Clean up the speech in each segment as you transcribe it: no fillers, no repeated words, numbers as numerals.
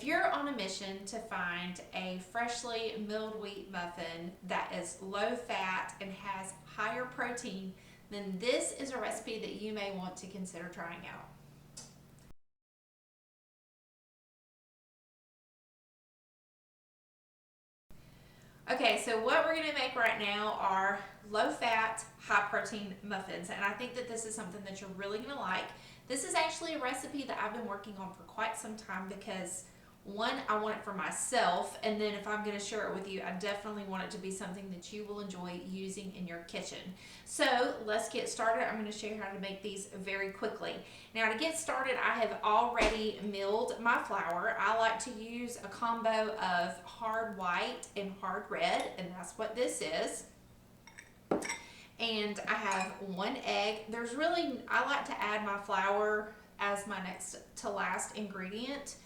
you're on a mission to find a freshly milled wheat muffin that is low fat and has higher protein, then this is a recipe that you may want to consider trying out. Okay, so what we're gonna make right now are low fat, high protein muffins. And I think that this is something that you're really gonna like. This is actually a recipe that I've been working on for quite some time because one, I want it for myself, and then if I'm going to share it with you, I definitely want it to be something that you will enjoy using in your kitchen. So let's get started. I'm going to show you how to make these very quickly. Now to get started, I have already milled my flour. I like to use a combo of hard white and hard red, and that's what this is. And I have 1 egg. I like to add my flour as my next to last ingredient.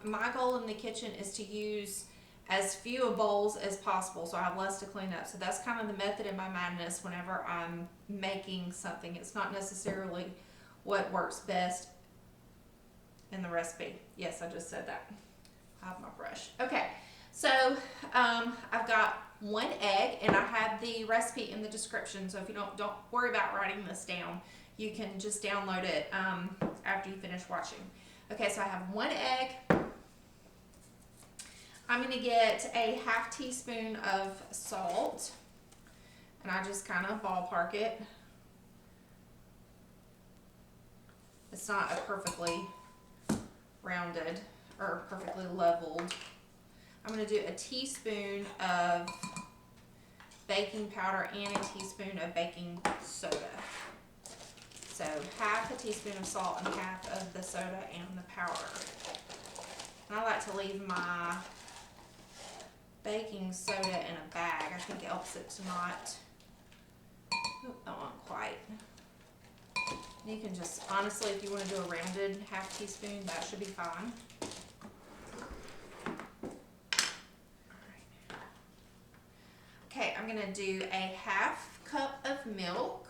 My goal in the kitchen is to use as few bowls as possible so I have less to clean up. So that's kind of the method in my madness whenever I'm making something. It's not necessarily what works best in the recipe. Yes, I just said that. I have my brush. Okay, so I've got 1 egg, and I have the recipe in the description, so if you don't worry about writing this down. You can just download it after you finish watching. Okay, so I have 1 egg. I'm gonna get a ½ teaspoon of salt, and I just kind of ballpark it. It's not a perfectly rounded or perfectly leveled. I'm gonna do a teaspoon of baking powder and a teaspoon of baking soda. So ½ teaspoon of salt and half of the soda and the powder. And I like to leave my baking soda in a bag. I think it helps it to not, not quite. You can just, honestly, if you want to do a rounded ½ teaspoon, that should be fine. Okay, I'm gonna do a ½ cup of milk.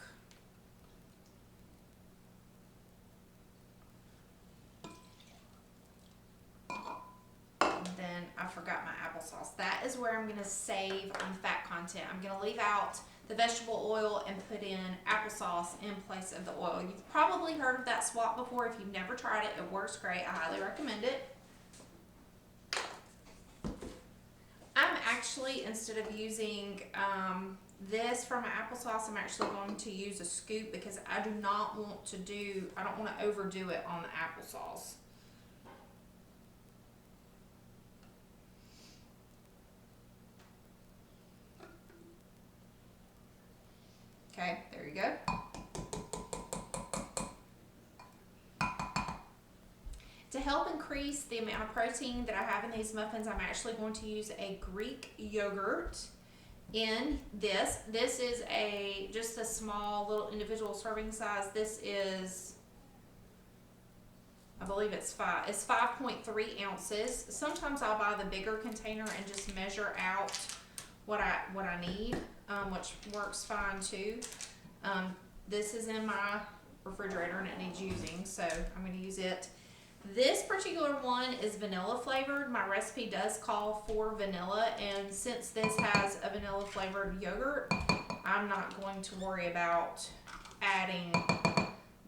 Then I forgot my applesauce. That is where I'm going to save on fat content. I'm going to leave out the vegetable oil and put in applesauce in place of the oil. You've probably heard of that swap before. If you've never tried it, it works great. I highly recommend it. I'm actually, instead of using this for my applesauce, I'm actually going to use a scoop because I don't want to overdo it on the applesauce. Okay, there you go. To help increase the amount of protein that I have in these muffins, I'm actually going to use a Greek yogurt in this. This is just a small little individual serving size. This is, I believe it's 5.3 ounces. Sometimes I'll buy the bigger container and just measure out what I need, which works fine too. This is in my refrigerator and it needs using, so I'm going to use it. This particular one is vanilla flavored. My recipe does call for vanilla, and since this has a vanilla flavored yogurt, I'm not going to worry about adding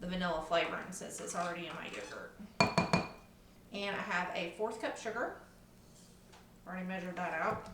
the vanilla flavoring since it's already in my yogurt. And I have a 1/4 cup sugar. Already measured that out.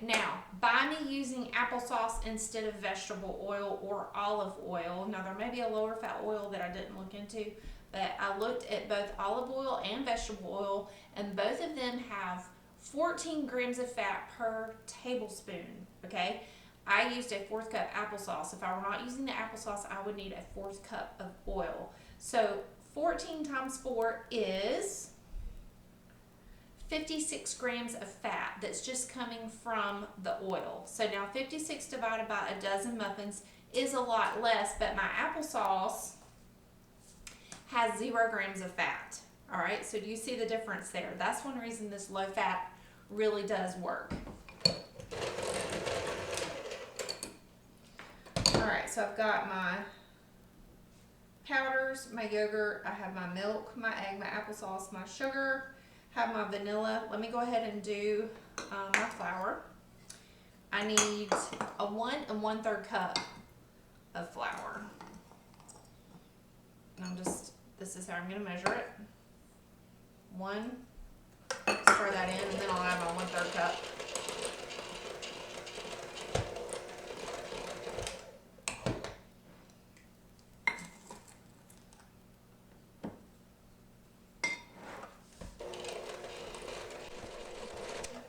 Now, by me using applesauce instead of vegetable oil or olive oil, now there may be a lower fat oil that I didn't look into, but I looked at both olive oil and vegetable oil, and both of them have 14 grams of fat per tablespoon, okay? I used a 1/4 cup applesauce. If I were not using the applesauce, I would need a 1/4 cup of oil. So 14 times 4 is 56 grams of fat that's just coming from the oil. So now 56 divided by a dozen muffins is a lot less, but my applesauce has 0 grams of fat. All right, so do you see the difference there? That's one reason this low fat really does work. All right, so I've got my powders, my yogurt, I have my milk, my egg, my applesauce, my sugar, have my vanilla. Let me go ahead and do my flour. I need a 1 1/3 cup of flour. And this is how I'm gonna measure it. 1, stir that in, and then I'll add my 1/3 cup.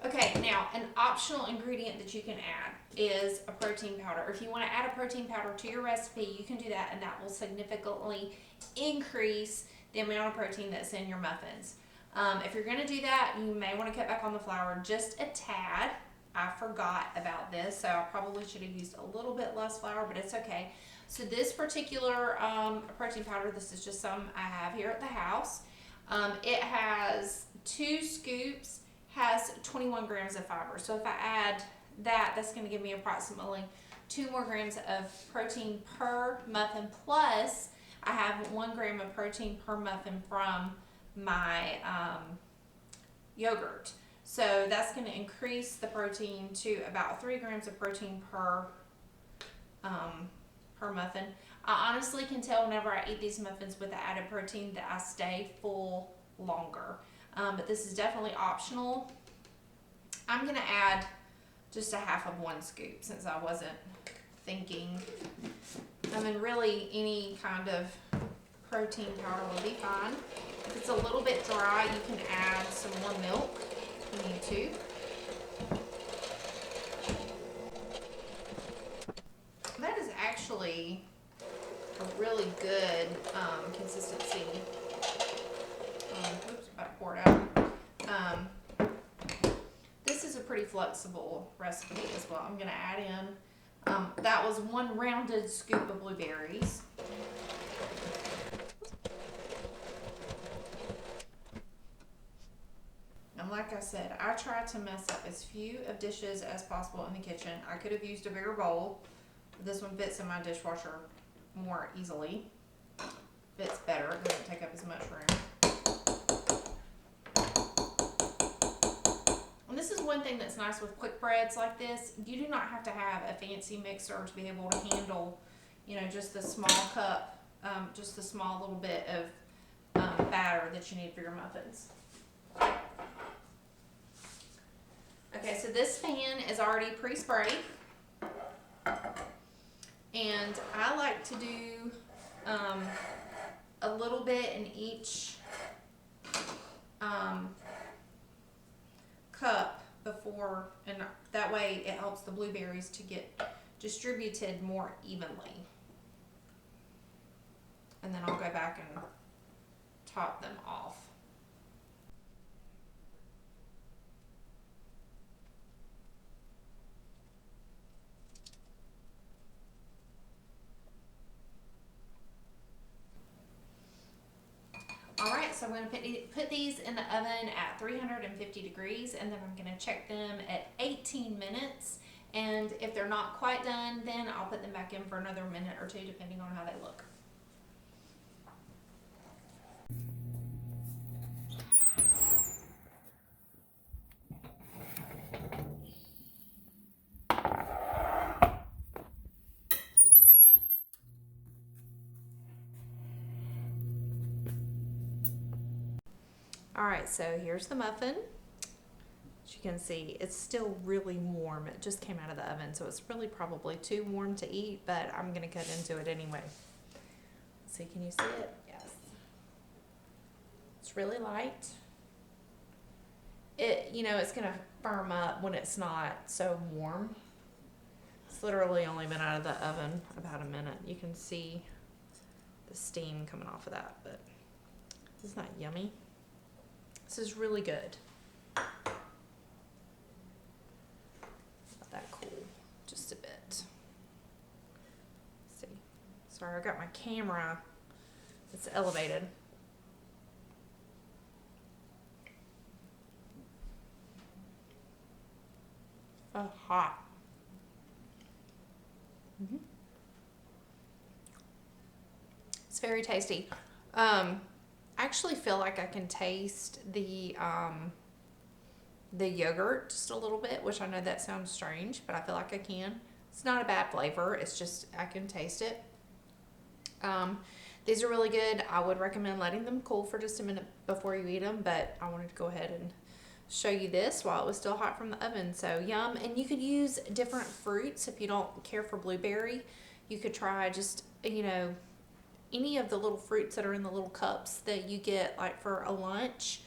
Okay, now an optional ingredient that you can add is a protein powder. If you want to add a protein powder to your recipe, you can do that, and that will significantly increase the amount of protein that's in your muffins. If you're going to do that, you may want to cut back on the flour just a tad. I forgot about this, so I probably should have used a little bit less flour, but it's okay. So this particular protein powder, this is just some I have here at the house. It has 2 scoops, has 21 grams of fiber. So if I add that, that's going to give me approximately 2 more grams of protein per muffin, plus I have 1 gram of protein per muffin from my yogurt. So that's going to increase the protein to about 3 grams of protein per muffin. I honestly can tell whenever I eat these muffins with the added protein that I stay full longer. But this is definitely optional. I'm going to add just a half of 1 scoop since I wasn't thinking. I mean, really any kind of protein powder will be fine. If it's a little bit dry, you can add some more milk if you need to. That is actually a really good consistency. Oops, about to pour it out. This is a pretty flexible recipe as well. I'm going to add in, that was 1 rounded scoop of blueberries. And like I said, I try to mess up as few of dishes as possible in the kitchen. I could have used a bigger bowl. This one fits in my dishwasher more easily. Fits better, it doesn't take up as much room. And this is one thing that's nice with quick breads like this. You do not have to have a fancy mixer to be able to handle, you know, just the small cup, just the small little bit of batter that you need for your muffins. Okay, so this pan is already pre-sprayed. And I like to do a little bit in each cup before, and that way it helps the blueberries to get distributed more evenly. And then I'll go back and top them off. Alright, so I'm going to put these in the oven at 350 degrees, and then I'm going to check them at 18 minutes. And if they're not quite done, then I'll put them back in for another minute or 2, depending on how they look. Alright, so here's the muffin. As you can see, it's still really warm. It just came out of the oven, so it's really probably too warm to eat, but I'm going to cut into it anyway. See, can you see it? Yes. It's really light. It's going to firm up when it's not so warm. It's literally only been out of the oven about a minute. You can see the steam coming off of that, but isn't that yummy? This is really good. Let that cool just a bit. Let's see. Sorry, I got my camera. It's elevated. hot. It's very tasty. I actually feel like I can taste the yogurt just a little bit, which I know that sounds strange, but I feel like I can. It's not a bad flavor. It's just I can taste it. These are really good. I would recommend letting them cool for just a minute before you eat them, but I wanted to go ahead and show you this while it was still hot from the oven. So yum. And you could use different fruits if you don't care for blueberry. You could try just, any of the little fruits that are in the little cups that you get like for a lunch.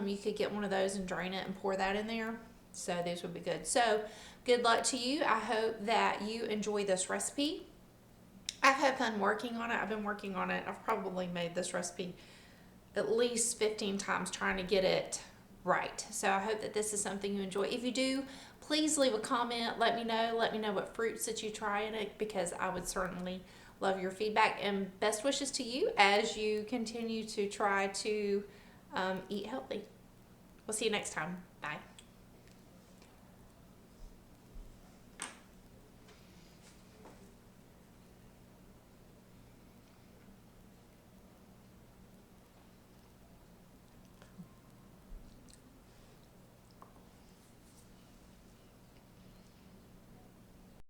You could get one of those and drain it and pour that in there. So these would be good. So good luck to you. I hope that you enjoy this recipe. I've had fun working on it. I've been working on it. I've probably made this recipe at least 15 times trying to get it right. So I hope that this is something you enjoy. If you do, please leave a comment. Let me know. Let me know what fruits that you try in it, because I would certainly love your feedback. And best wishes to you as you continue to try to eat healthy. We'll see you next time. Bye.